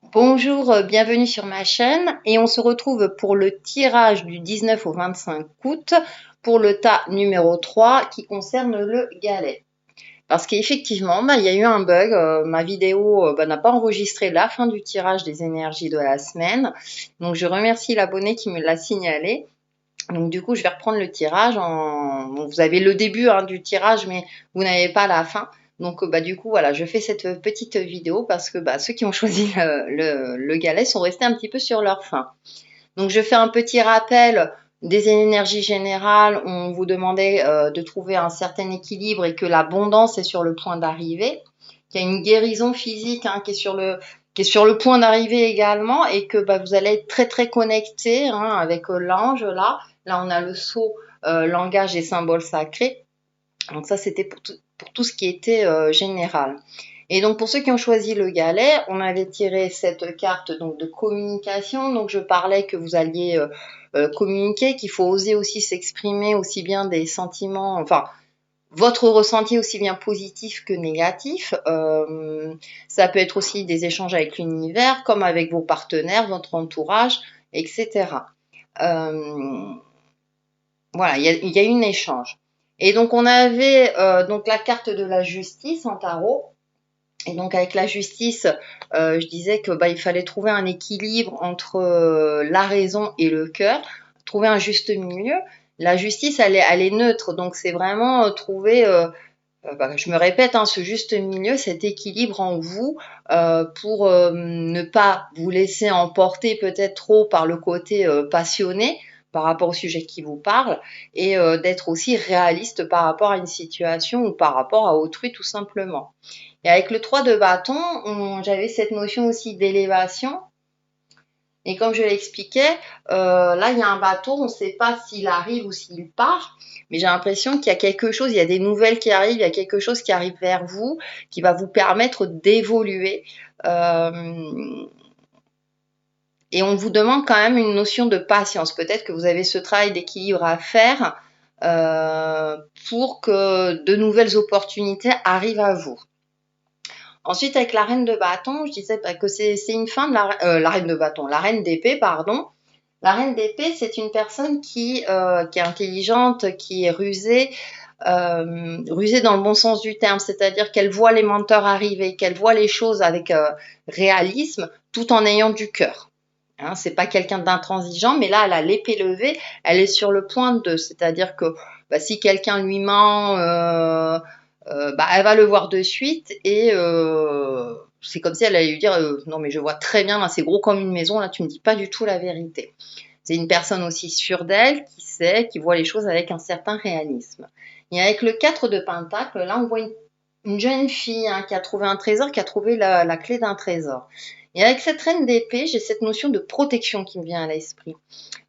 Bonjour, bienvenue sur ma chaîne et on se retrouve pour le tirage du 19 au 25 août pour le tas numéro 3 qui concerne le galet. Parce qu'effectivement, il y a eu un bug, ma vidéo n'a pas enregistré la fin du tirage des énergies de la semaine. Donc je remercie l'abonné qui me l'a signalé. Donc du coup, je vais reprendre le tirage. Bon, vous avez le début du tirage, mais vous n'avez pas la fin. Donc du coup, voilà, je fais cette petite vidéo parce que ceux qui ont choisi le galet sont restés un petit peu sur leur faim. Donc je fais un petit rappel des énergies générales. On vous demandait de trouver un certain équilibre et que l'abondance est sur le point d'arriver. Qu'il y a une guérison physique qui est sur le point d'arriver également et que vous allez être très très connecté avec l'ange là. Là on a le sceau, langage et symboles sacrés. Donc ça c'était pour tout ce qui était général. Et donc pour ceux qui ont choisi le galet, on avait tiré cette carte donc de communication. Donc je parlais que vous alliez communiquer, qu'il faut oser aussi s'exprimer aussi bien des sentiments, enfin votre ressenti aussi bien positif que négatif. Ça peut être aussi des échanges avec l'univers, comme avec vos partenaires, votre entourage, etc. Euh, voilà, il y a eu un échange. Et donc on avait donc la carte de la justice en tarot. Et donc avec la justice, je disais que il fallait trouver un équilibre entre la raison et le cœur, trouver un juste milieu. La justice, elle est neutre, donc c'est vraiment trouver, je me répète, ce juste milieu, cet équilibre en vous pour ne pas vous laisser emporter peut-être trop par le côté passionné par rapport au sujet qui vous parle et d'être aussi réaliste par rapport à une situation ou par rapport à autrui tout simplement. Et avec le 3 de bâton, j'avais cette notion aussi d'élévation. Et comme je l'expliquais, là, il y a un bateau, on ne sait pas s'il arrive ou s'il part, mais j'ai l'impression qu'il y a quelque chose, il y a des nouvelles qui arrivent, il y a quelque chose qui arrive vers vous, qui va vous permettre d'évoluer. Et on vous demande quand même une notion de patience. Peut-être que vous avez ce travail d'équilibre à faire pour que de nouvelles opportunités arrivent à vous. Ensuite, avec la reine de bâton, je disais que c'est une femme, la reine de bâton, la reine d'épée, pardon. La reine d'épée, c'est une personne qui est intelligente, qui est rusée, rusée dans le bon sens du terme, c'est-à-dire qu'elle voit les menteurs arriver, qu'elle voit les choses avec réalisme, tout en ayant du cœur. C'est pas quelqu'un d'intransigeant, mais là, elle a l'épée levée, elle est sur le point de, c'est-à-dire que si quelqu'un lui ment, elle va le voir de suite et c'est comme si elle allait lui dire non mais je vois très bien là c'est gros comme une maison là tu me dis pas du tout la vérité. C'est une personne aussi sûre d'elle qui sait, qui voit les choses avec un certain réalisme. Et avec le 4 de Pentacle, là on voit une jeune fille qui a trouvé un trésor, qui a trouvé la clé d'un trésor. Et avec cette reine d'épée, j'ai cette notion de protection qui me vient à l'esprit.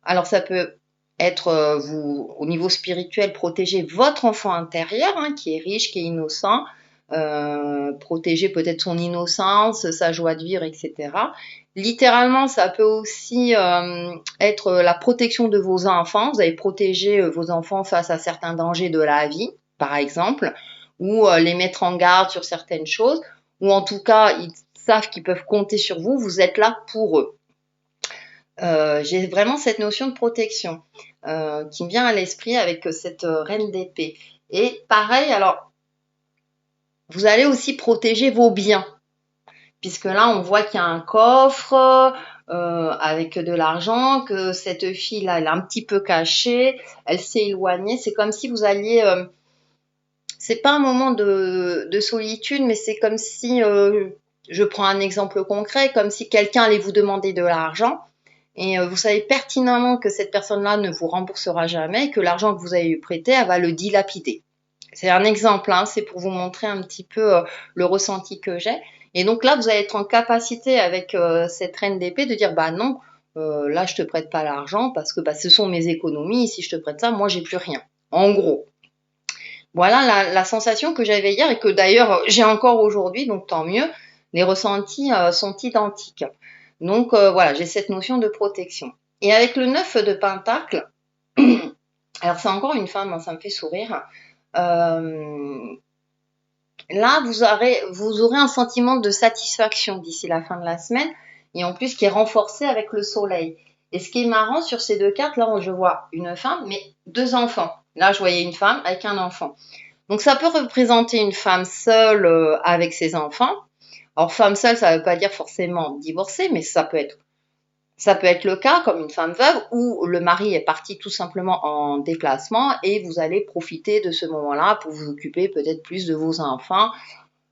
Alors ça peut être vous au niveau spirituel protéger votre enfant intérieur qui est riche, qui est innocent, protéger peut-être son innocence, sa joie de vivre, etc. Littéralement, ça peut aussi être la protection de vos enfants. Vous allez protéger vos enfants face à certains dangers de la vie, par exemple, ou les mettre en garde sur certaines choses, ou en tout cas, ils savent qu'ils peuvent compter sur vous. Vous êtes là pour eux. J'ai vraiment cette notion de protection qui me vient à l'esprit avec cette reine d'épée. Et pareil, alors, vous allez aussi protéger vos biens, puisque là, on voit qu'il y a un coffre avec de l'argent, que cette fille-là, elle est un petit peu cachée, elle s'est éloignée. C'est comme si vous alliez... c'est pas un moment de solitude, mais c'est comme si... je prends un exemple concret, comme si quelqu'un allait vous demander de l'argent. Et vous savez pertinemment que cette personne-là ne vous remboursera jamais, que l'argent que vous avez prêté, elle va le dilapider. C'est un exemple, c'est pour vous montrer un petit peu le ressenti que j'ai. Et donc là, vous allez être en capacité avec cette reine d'épée de dire, non, là, je te prête pas l'argent parce que ce sont mes économies. Si je te prête ça, moi, j'ai plus rien. En gros. Voilà la sensation que j'avais hier et que d'ailleurs j'ai encore aujourd'hui, donc tant mieux. Les ressentis sont identiques. Donc voilà, j'ai cette notion de protection. Et avec le 9 de Pentacle, alors c'est encore une femme, ça me fait sourire. Là, vous aurez un sentiment de satisfaction d'ici la fin de la semaine. et en plus qui est renforcé avec le soleil. Et ce qui est marrant sur ces deux cartes, là, je vois une femme, mais deux enfants. Là, je voyais une femme avec un enfant. Donc, ça peut représenter une femme seule avec ses enfants. Alors, femme seule, ça ne veut pas dire forcément divorcée, mais ça peut être le cas, comme une femme veuve, où le mari est parti tout simplement en déplacement et vous allez profiter de ce moment-là pour vous occuper peut-être plus de vos enfants,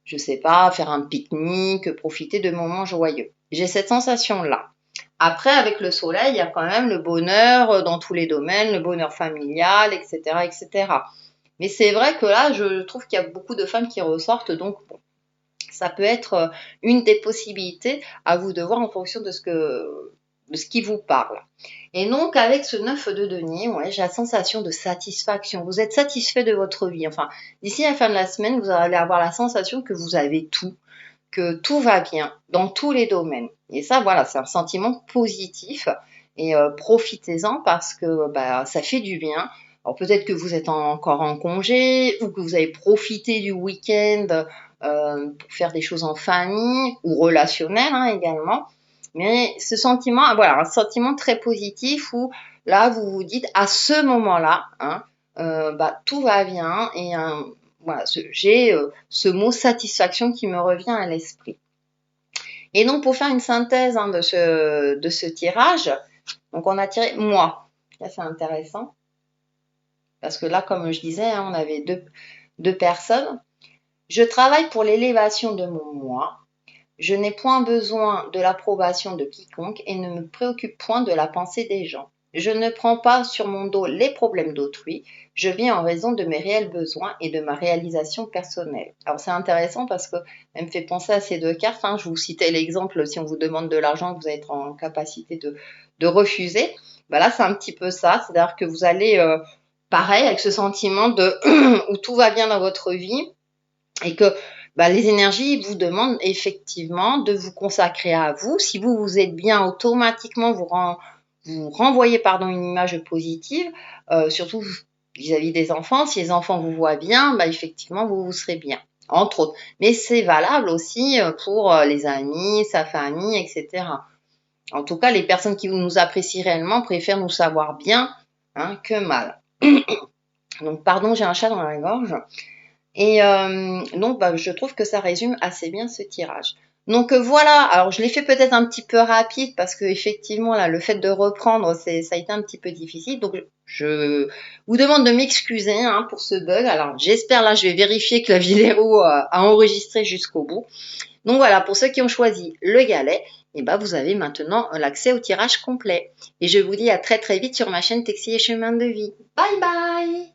je sais pas, faire un pique-nique, profiter de moments joyeux. J'ai cette sensation-là. Après, avec le soleil, il y a quand même le bonheur dans tous les domaines, le bonheur familial, etc., etc. Mais c'est vrai que là, je trouve qu'il y a beaucoup de femmes qui ressortent, donc bon, ça peut être une des possibilités, à vous de voir en fonction de ce qui vous parle. Et donc, avec ce 9 de denier, ouais, j'ai la sensation de satisfaction. Vous êtes satisfait de votre vie. Enfin, d'ici la fin de la semaine, vous allez avoir la sensation que vous avez tout, que tout va bien dans tous les domaines. Et ça, voilà, c'est un sentiment positif. Et profitez-en parce que bah, ça fait du bien. Alors peut-être que vous êtes encore en congé ou que vous avez profité du week-end pour faire des choses en famille ou relationnelles hein, également. Mais ce sentiment, voilà, un sentiment très positif où là, vous vous dites à ce moment-là, hein, bah, tout va bien et voilà, j'ai ce mot satisfaction qui me revient à l'esprit. Et donc, pour faire une synthèse hein, de ce tirage, donc on a tiré moi. Là, c'est intéressant. Parce que là, comme je disais, hein, on avait deux personnes. Je travaille pour l'élévation de mon moi. Je n'ai point besoin de l'approbation de quiconque et ne me préoccupe point de la pensée des gens. Je ne prends pas sur mon dos les problèmes d'autrui. Je vis en raison de mes réels besoins et de ma réalisation personnelle. Alors c'est intéressant parce que elle me fait penser à ces deux cartes. Hein. Je vous citais l'exemple, si on vous demande de l'argent, vous allez être en capacité de refuser. Ben là, c'est un petit peu ça. C'est-à-dire que vous allez, pareil, avec ce sentiment de où tout va bien dans votre vie et que bah, les énergies vous demandent effectivement de vous consacrer à vous. Si vous êtes bien, automatiquement, vous renvoyez une image positive, surtout vis-à-vis des enfants. Si les enfants vous voient bien, bah, effectivement, vous serez bien, entre autres. Mais c'est valable aussi pour les amis, sa famille, etc. En tout cas, les personnes qui nous apprécient réellement préfèrent nous savoir bien hein, que mal. Donc, pardon, j'ai un chat dans la gorge. Et donc, bah, je trouve que ça résume assez bien ce tirage. Donc voilà, alors je l'ai fait peut-être un petit peu rapide parce que effectivement là, le fait de reprendre, ça a été un petit peu difficile. Donc je vous demande de m'excuser hein, pour ce bug. Alors j'espère là, je vais vérifier que la vidéo a enregistré jusqu'au bout. Donc voilà, pour ceux qui ont choisi le galet, et bah, vous avez maintenant l'accès au tirage complet. Et je vous dis à très très vite sur ma chaîne Textile et Chemin de Vie. Bye bye!